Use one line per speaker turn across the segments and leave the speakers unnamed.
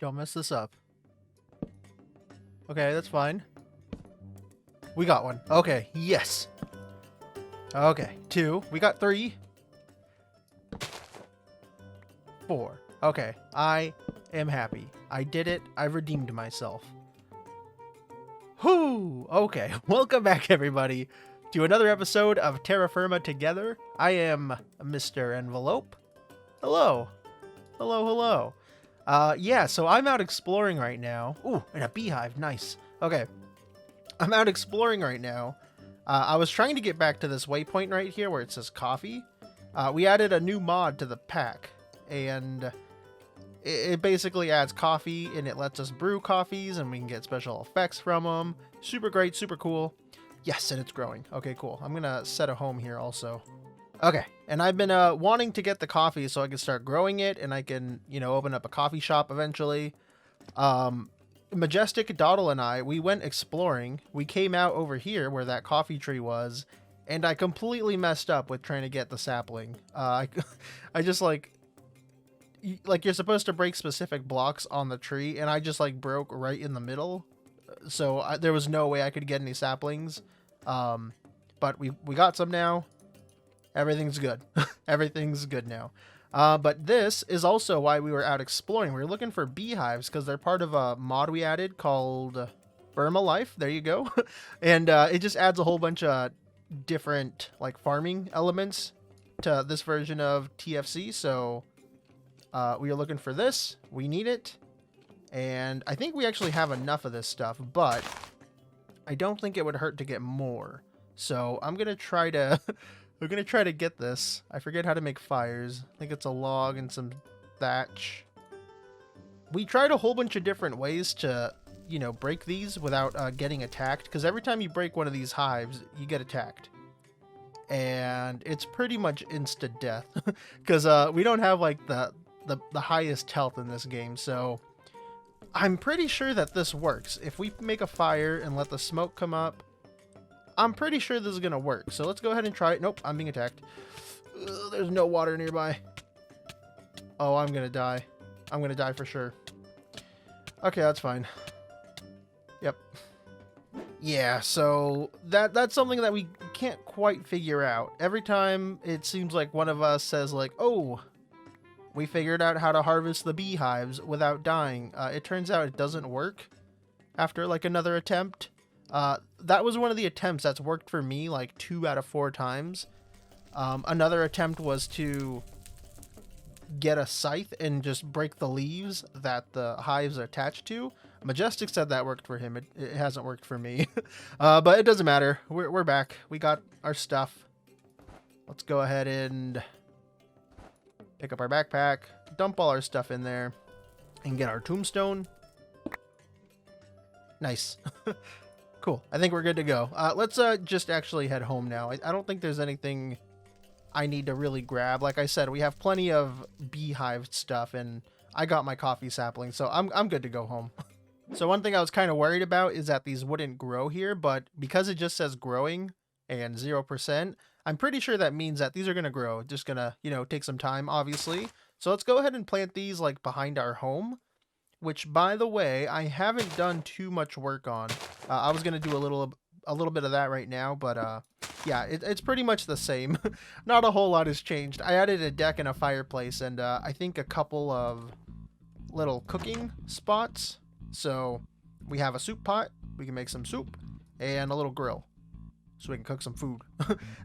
Don't mess this up. Okay, that's fine. We got one. Okay, yes. Okay, 2. We got 3. 4. Okay, I am happy. I did it. I redeemed myself. Whoo! Okay, welcome back everybody to another episode of Terrafirma Together. I am MrEnvelope. Hello. Hello, hello. Yeah, so I'm out exploring right now. Ooh, and a beehive, nice. Okay, I'm out exploring right now. I was trying to get back to this waypoint right here where it says coffee. We added a new mod to the pack, and it basically adds coffee, and it lets us brew coffees, and we can get special effects from them. Super great, super cool. Yes, and it's growing. Okay, cool. I'm gonna set a home here also. Okay, and I've been wanting to get the coffee so I can start growing it, and I can, you know, open up a coffee shop eventually. Majestic, Dawdle, and I, we went exploring. We came out over here where that coffee tree was, and I completely messed up with trying to get the sapling. I just like you're supposed to break specific blocks on the tree, and I just like broke right in the middle, so there was no way I could get any saplings. But we got some now. Everything's good. Everything's good now. But this is also why we were out exploring. We were looking for beehives because they're part of a mod we added called Burma Life. There you go. And it just adds a whole bunch of different like farming elements to this version of TFC. So we are looking for this. We need it. And I think we actually have enough of this stuff, but I don't think it would hurt to get more. So I'm going to try to... We're going to try to get this. I forget how to make fires. I think it's a log and some thatch. We tried a whole bunch of different ways to, you know, break these without getting attacked. Because every time you break one of these hives, you get attacked. And it's pretty much insta-death. Because we don't have, like, the highest health in this game. So I'm pretty sure that this works. If we make a fire and let the smoke come up, I'm pretty sure this is going to work. So let's go ahead and try it. Nope, I'm being attacked. There's no water nearby. Oh, I'm going to die. I'm going to die for sure. Okay, that's fine. Yep. Yeah, so that's something that we can't quite figure out. Every time it seems like one of us says like, oh, we figured out how to harvest the beehives without dying. It turns out it doesn't work after like another attempt. That was one of the attempts that's worked for me like 2 out of 4 times. Another attempt was to get a scythe and just break the leaves that the hives are attached to. Majestic said that worked for him. It hasn't worked for me. But it doesn't matter. We're back. We got our stuff. Let's go ahead and pick up our backpack, dump all our stuff in there, and get our tombstone. Nice. Cool. I think we're good to go. Let's just actually head home now. I don't think there's anything I need to really grab. Like I said, we have plenty of beehive stuff, and I got my coffee sapling, so I'm good to go home. So one thing I was kind of worried about is that these wouldn't grow here, but because it just says growing and 0%, I'm pretty sure that means that these are going to grow. Just going to, you know, take some time, obviously. So let's go ahead and plant these like behind our home. Which, by the way, I haven't done too much work on. I was going to do a little bit of that right now, but yeah, it's pretty much the same. Not a whole lot has changed. I added a deck and a fireplace, and I think a couple of little cooking spots. So we have a soup pot. We can make some soup, and a little grill, so we can cook some food.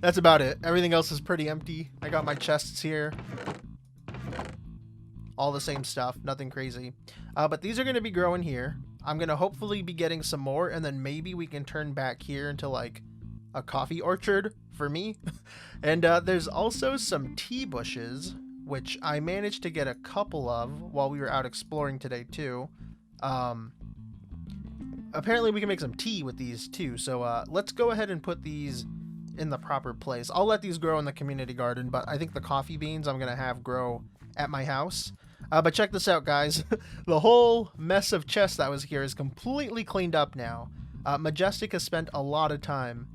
That's about it. Everything else is pretty empty. I got my chests here. All the same stuff, nothing crazy. But these are going to be growing here. I'm going to hopefully be getting some more, and then maybe we can turn back here into like a coffee orchard for me. And there's also some tea bushes, which I managed to get a couple of while we were out exploring today too. Apparently we can make some tea with these too. So let's go ahead and put these in the proper place. I'll let these grow in the community garden, but I think the coffee beans I'm going to have grow at my house. But check this out, guys. The whole mess of chests that was here is completely cleaned up now. Majestic has spent a lot of time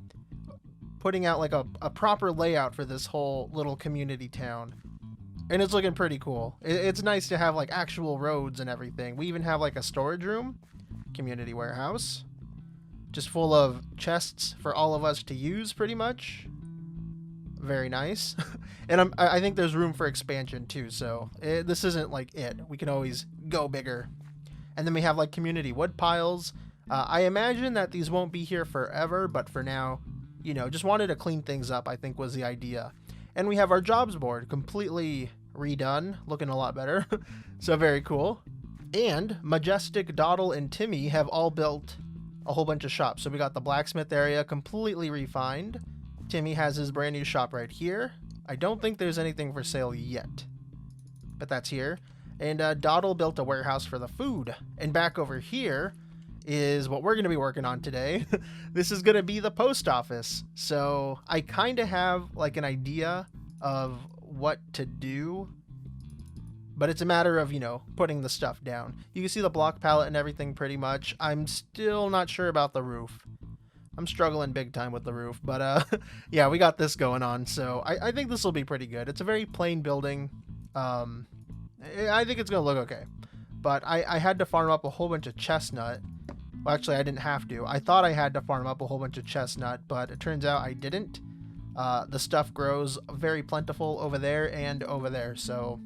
putting out like a proper layout for this whole little community town. And it's looking pretty cool. It's nice to have like actual roads and everything. We even have like a storage room, community warehouse, just full of chests for all of us to use pretty much. Very nice. And I think there's room for expansion too, so this isn't like it. We can always go bigger. And then we have like community wood piles. I imagine that these won't be here forever, but for now, you know, just wanted to clean things up, I think was the idea. And we have our jobs board completely redone, looking a lot better. So very cool. And Majestic, Dawdle, and Timmy have all built a whole bunch of shops. So we got the blacksmith area completely refined. Timmy has his brand new shop right here. I don't think there's anything for sale yet, but that's here. And Dawdle built a warehouse for the food. And back over here is what we're going to be working on today. This is going to be the post office. So I kind of have like an idea of what to do, but it's a matter of, you know, putting the stuff down. You can see the block palette and everything pretty much. I'm still not sure about the roof. I'm struggling big time with the roof, but yeah, we got this going on. So I think this will be pretty good. It's a very plain building. I think it's going to look okay, but I had to farm up a whole bunch of chestnut. Well, actually, I didn't have to. I thought I had to farm up a whole bunch of chestnut, but it turns out I didn't. The stuff grows very plentiful over there and over there, so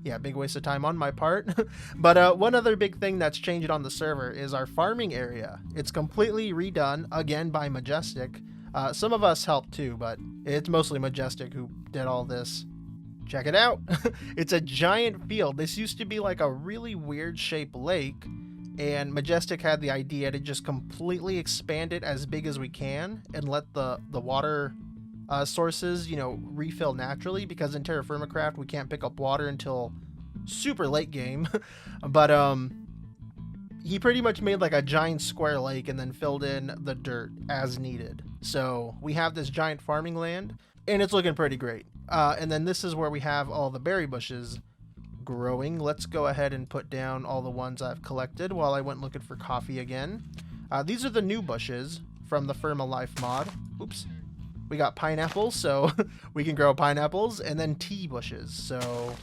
yeah, big waste of time on my part. But one other big thing that's changed on the server is our farming area. It's completely redone, again by Majestic. Some of us helped too, but it's mostly Majestic who did all this. Check it out. It's a giant field. This used to be like a really weird shaped lake, and Majestic had the idea to just completely expand it as big as we can and let the water sources, you know, refill naturally, because in Terrafirma Craft we can't pick up water until super late game. But he pretty much made like a giant square lake and then filled in the dirt as needed. So we have this giant farming land and it's looking pretty great. And then this is where we have all the berry bushes growing. Let's go ahead and put down all the ones I've collected while I went looking for coffee again. These are the new bushes from the Firma Life mod. Oops. We got pineapples, so we can grow pineapples, and then tea bushes. So,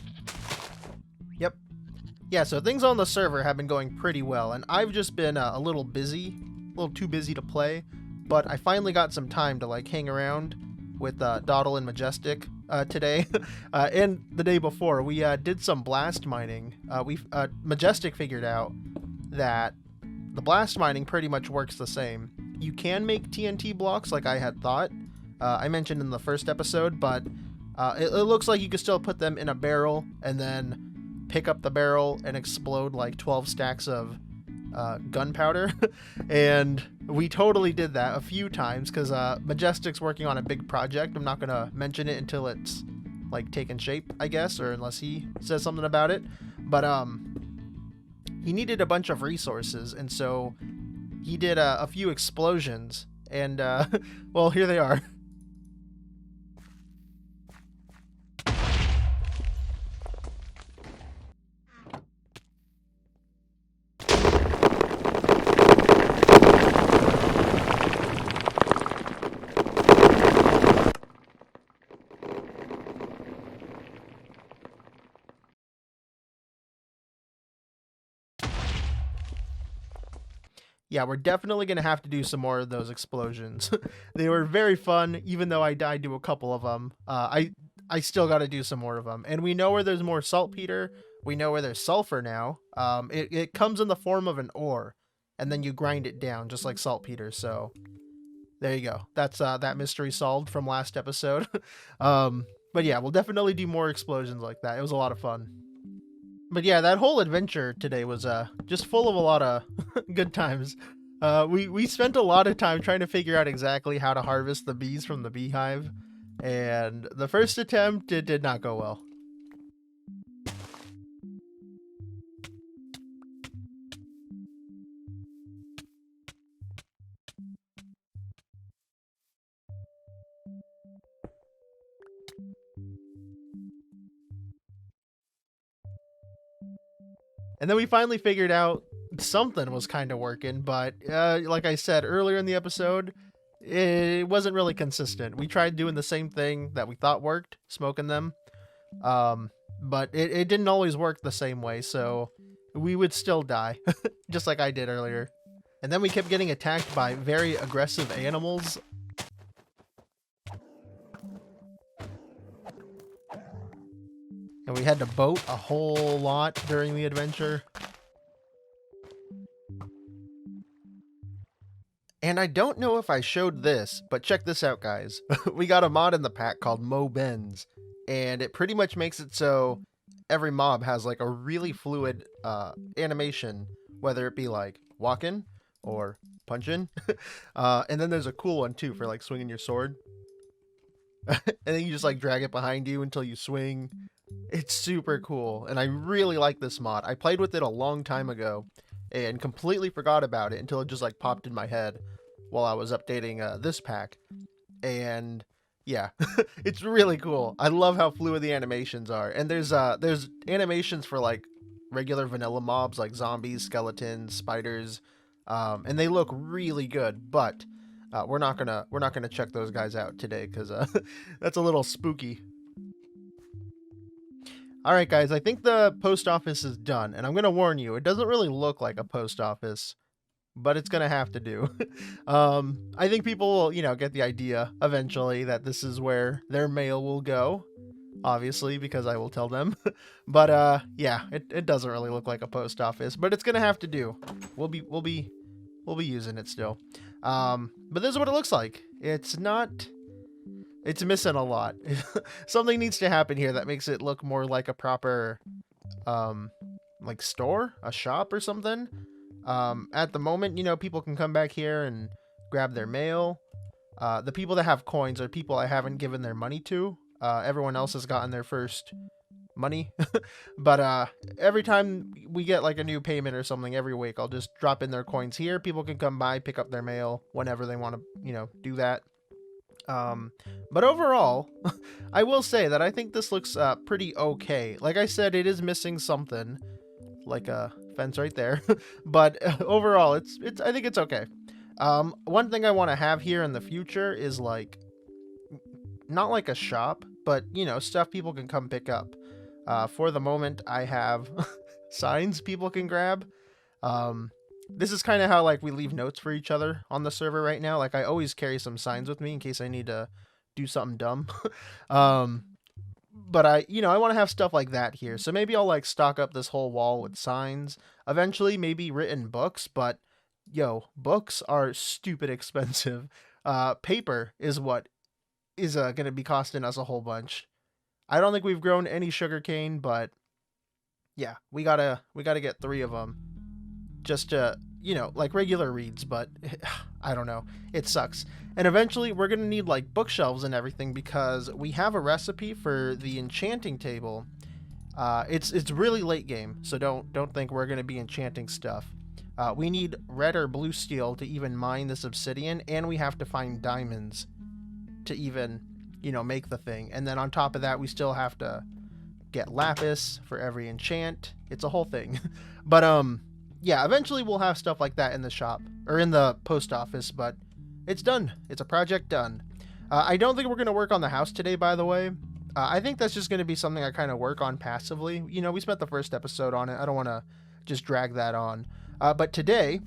yep. Yeah, so things on the server have been going pretty well, and I've just been a little busy, a little too busy to play, but I finally got some time to like hang around with Dawdle and Majestic today. And the day before, we did some blast mining. Majestic figured out that the blast mining pretty much works the same. You can make TNT blocks like I had thought. I mentioned in the first episode, but it looks like you can still put them in a barrel and then pick up the barrel and explode like 12 stacks of gunpowder. And we totally did that a few times because Majestic's working on a big project. I'm not going to mention it until it's like taken shape, I guess, or unless he says something about it. But he needed a bunch of resources, and so he did a few explosions, and well, here they are. Yeah, we're definitely going to have to do some more of those explosions. They were very fun, even though I died to a couple of them. I still got to do some more of them. And we know where there's more saltpeter. We know where there's sulfur now. It comes in the form of an ore, and then you grind it down, just like saltpeter. So there you go. That's that mystery solved from last episode. But yeah, we'll definitely do more explosions like that. It was a lot of fun. But yeah, that whole adventure today was just full of a lot of good times. We spent a lot of time trying to figure out exactly how to harvest the bees from the beehive, and the first attempt, it did not go well. And then we finally figured out something was kind of working, but like I said earlier in the episode, it wasn't really consistent. We tried doing the same thing that we thought worked, smoking them. but it didn't always work the same way, so we would still die, just like I did earlier. And then we kept getting attacked by very aggressive animals. And we had to boat a whole lot during the adventure. And I don't know if I showed this, but check this out, guys. We got a mod in the pack called Mo Bends, and it pretty much makes it so every mob has like a really fluid animation, whether it be like walking or punching. And then there's a cool one too for like swinging your sword. And then you just like drag it behind you until you swing. It's super cool, and I really like this mod. I played with it a long time ago and completely forgot about it until it just like popped in my head while I was updating this pack. And yeah, it's really cool. I love how fluid the animations are. And there's animations for like regular vanilla mobs like zombies, skeletons, spiders, and they look really good, but we're not gonna check those guys out today because that's a little spooky. All right, guys, I think the post office is done, and I'm going to warn you, it doesn't really look like a post office, but it's going to have to do. I think people will, get the idea eventually that this is where their mail will go, obviously, because I will tell them. But yeah, it doesn't really look like a post office, but it's going to have to do. We'll be using it still. But this is what it looks like. It's missing a lot. Something needs to happen here that makes it look more like a proper, like store, a shop or something. At the moment, people can come back here and grab their mail. The people that have coins are people I haven't given their money to. Everyone else has gotten their first money. But every time we get like a new payment or something every week, I'll just drop in their coins here. People can come by, pick up their mail whenever they want to, do that. But overall, I will say that I think this looks pretty okay. Like I said, it is missing something, like a fence right there. But overall, I think it's okay. One thing I want to have here in the future is like, not like a shop, but stuff people can come pick up. For the moment, I have signs people can grab. This is kind of how like we leave notes for each other on the server right now. Like I always carry some signs with me in case I need to do something dumb. But I want to have stuff like that here. So maybe I'll like stock up this whole wall with signs. Eventually maybe written books, but books are stupid expensive. Paper is what is going to be costing us a whole bunch. I don't think we've grown any sugarcane, but yeah, we gotta get 3 of them. Just to, like regular reads, but I don't know. It sucks. And eventually we're going to need like bookshelves and everything because we have a recipe for the enchanting table. It's really late game, so don't think we're going to be enchanting stuff. We need red or blue steel to even mine this obsidian, and we have to find diamonds to even, make the thing. And then on top of that, we still have to get lapis for every enchant. It's a whole thing. But yeah, eventually we'll have stuff like that in the shop or in the post office, but it's done. It's a project done. I don't think we're going to work on the house today, by the way. I think that's just going to be something I kind of work on passively. We spent the first episode on it. I don't want to just drag that on. But today,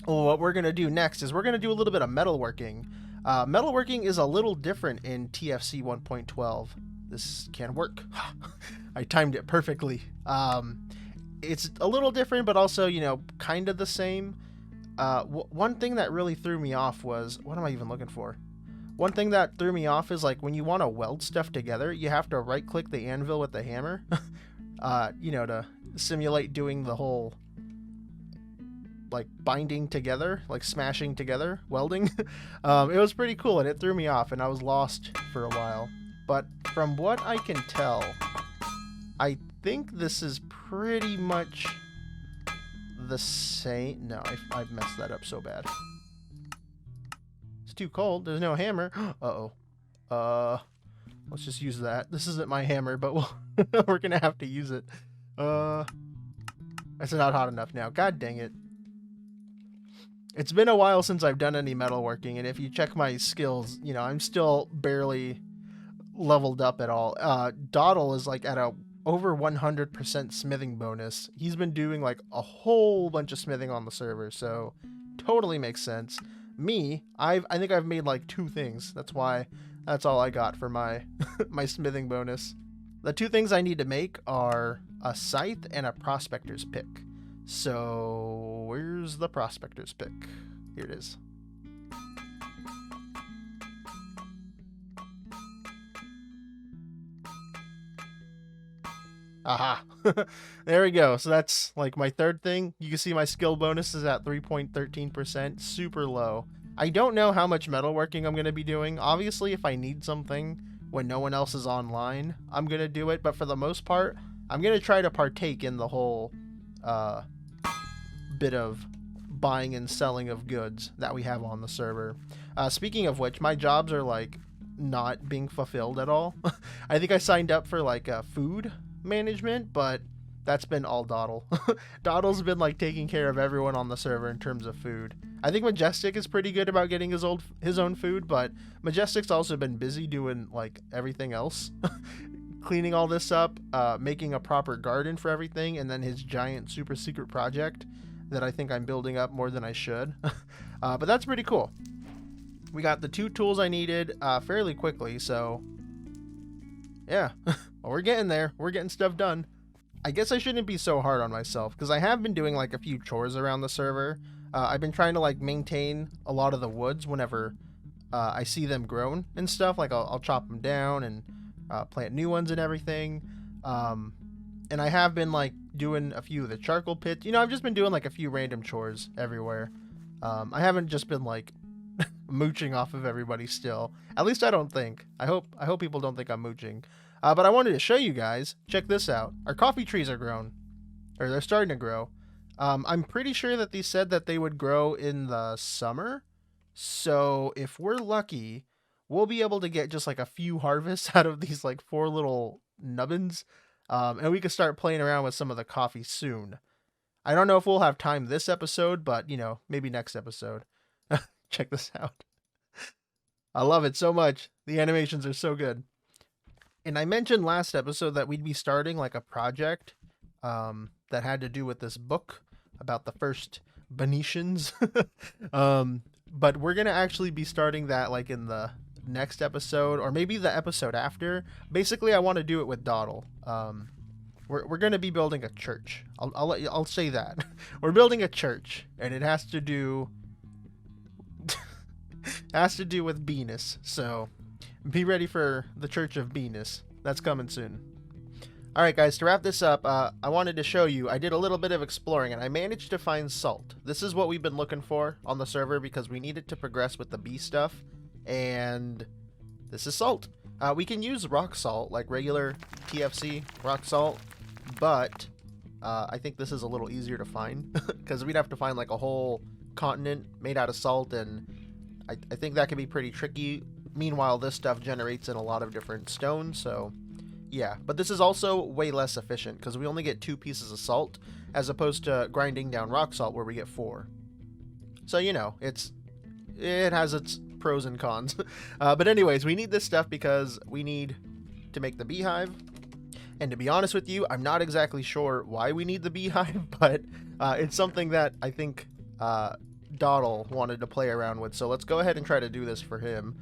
what we're going to do next is we're going to do a little bit of metalworking. Metalworking is a little different in TFC 1.12. This can work. I timed it perfectly. It's a little different, but also, kind of the same. One thing that really threw me off was, what am I even looking for? One thing that threw me off is like when you want to weld stuff together, you have to right click the anvil with the hammer, to simulate doing the whole like binding together, like smashing together, welding. It was pretty cool and it threw me off and I was lost for a while. But from what I can tell, I think this is pretty much the same. No, I've messed that up so bad. It's too cold. There's no hammer. Uh-oh. Let's just use that. This isn't my hammer, but we're gonna have to use it. It's not hot enough now. God dang it. It's been a while since I've done any metalworking, and if you check my skills, I'm still barely leveled up at all. Dawdle is like at a over 100% smithing bonus. He's been doing like a whole bunch of smithing on the server, so totally makes sense. Me, I think I've made like 2 things. That's all I got for my my smithing bonus. The 2 things I need to make are a scythe and a prospector's pick. So where's the prospector's pick? Here it is. Aha. There we go. So that's like my 3rd thing. You can see my skill bonus is at 3.13%, super low. I don't know how much metalworking I'm going to be doing. Obviously, if I need something when no one else is online, I'm going to do it. But for the most part, I'm going to try to partake in the whole bit of buying and selling of goods that we have on the server. Speaking of which, my jobs are like not being fulfilled at all. I think I signed up for like food management, but that's been all Dawdle. Dawdle's been like taking care of everyone on the server in terms of food. I think Majestic is pretty good about getting his own food, but Majestic's also been busy doing like everything else. Cleaning all this up, making a proper garden for everything, and then his giant super secret project that I think I'm building up more than I should. But that's pretty cool. We got the 2 tools I needed fairly quickly, so yeah. Well, we're getting there. We're getting stuff done. I guess I shouldn't be so hard on myself, because I have been doing like a few chores around the server. I've been trying to like maintain a lot of the woods whenever I see them grown and stuff. Like I'll chop them down and plant new ones and everything. And I have been like doing a few of the charcoal pits. You know, I've just been doing like a few random chores everywhere. I haven't just been like mooching off of everybody still. At least I don't think. I hope people don't think I'm mooching. But I wanted to show you guys. Check this out. Our coffee trees are grown. Or they're starting to grow. I'm pretty sure that they said that they would grow in the summer. So if we're lucky, we'll be able to get just like a few harvests out of these like 4 little nubbins. And we can start playing around with some of the coffee soon. I don't know if we'll have time this episode, but you know, maybe next episode. Check this out. I love it so much. The animations are so good. And I mentioned last episode that we'd be starting like a project that had to do with this book about the first Venetians. But we're going to actually be starting that like in the next episode or maybe the episode after. Basically, I want to do it with Dawdle. We're going to be building a church. I'll say that. We're building a church, and it has to do with Venus. So be ready for the Church of Venus. That's coming soon. All right, guys, to wrap this up, I wanted to show you, I did a little bit of exploring, and I managed to find salt. This is what we've been looking for on the server because we needed to progress with the bee stuff, and this is salt. We can use rock salt, like regular TFC rock salt, but I think this is a little easier to find because we'd have to find like a whole continent made out of salt, and I think that can be pretty tricky. Meanwhile, this stuff generates in a lot of different stones, so yeah. But this is also way less efficient because we only get 2 pieces of salt as opposed to grinding down rock salt where we get 4. So, you know, it has its pros and cons. But anyways, we need this stuff because we need to make the beehive. And to be honest with you, I'm not exactly sure why we need the beehive, but it's something that I think Dawdle wanted to play around with. So let's go ahead and try to do this for him.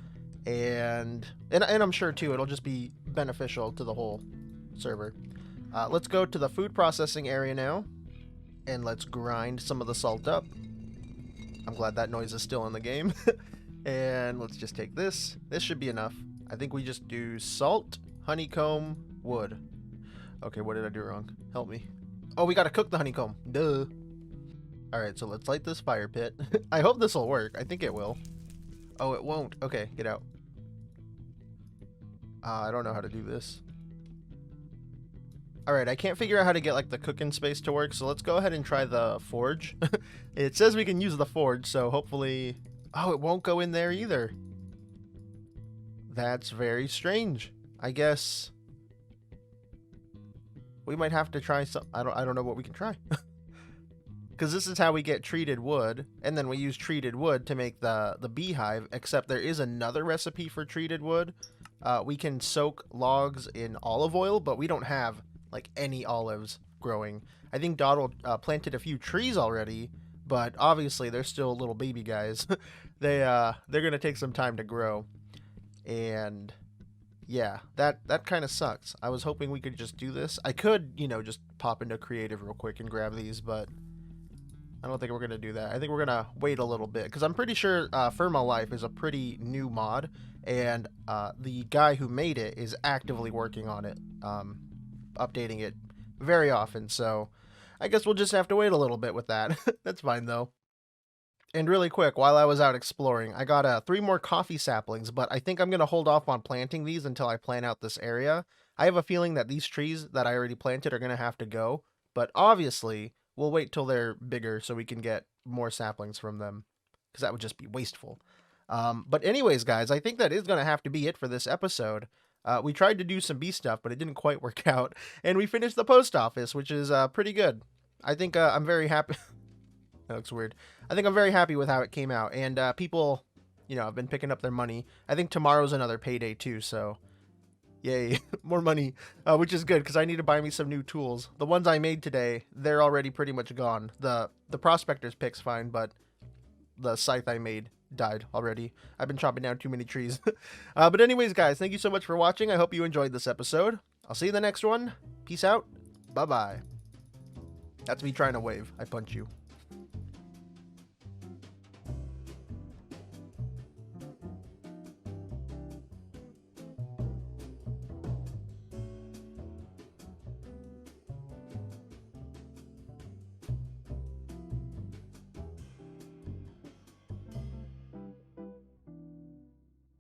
And I'm sure too it'll just be beneficial to the whole server. Let's go to the food processing area now, and let's grind some of the salt up. I'm glad that noise is still in the game. And let's just take this. This should be enough. I think we just do salt, honeycomb, wood. Okay, what did I do wrong? Help me. Oh, we gotta cook the honeycomb. Duh. Alright, so let's light this fire pit. I hope this will work. I think it will. Oh, it won't. Okay, get out. I don't know how to do this. Alright, I can't figure out how to get like the cooking space to work, so let's go ahead and try the forge. It says we can use the forge, so hopefully... Oh, it won't go in there either. That's very strange. I guess... we might have to try some... I don't know what we can try. Because this is how we get treated wood, and then we use treated wood to make the beehive, except there is another recipe for treated wood. We can soak logs in olive oil, but we don't have like any olives growing. I think Doddle planted a few trees already, but obviously they're still little baby guys. They're gonna take some time to grow, and yeah, that kind of sucks. I was hoping we could just do this. I could, just pop into creative real quick and grab these, but I don't think we're gonna do that. I think we're gonna wait a little bit because I'm pretty sure Firma Life is a pretty new mod, and the guy who made it is actively working on it, updating it very often. So I guess we'll just have to wait a little bit with that. That's fine though. And really quick, while I was out exploring, I got 3 more coffee saplings, but I think I'm gonna hold off on planting these until I plan out this area. I have a feeling that these trees that I already planted are gonna have to go, but obviously we'll wait till they're bigger so we can get more saplings from them, because that would just be wasteful. But anyways, guys, I think that is going to have to be it for this episode. We tried to do some bee stuff, but it didn't quite work out. And we finished the post office, which is pretty good. I think I'm very happy. That looks weird. I think I'm very happy with how it came out. And people, have been picking up their money. I think tomorrow's another payday too, so yay, more money, which is good because I need to buy me some new tools. The ones I made today, they're already pretty much gone. The prospector's pick's fine, but the scythe I made died already. I've been chopping down too many trees. But anyways, guys, thank you so much for watching. I hope you enjoyed this episode. I'll see you in the next one. Peace out. Bye-bye. That's me trying to wave. I punch you.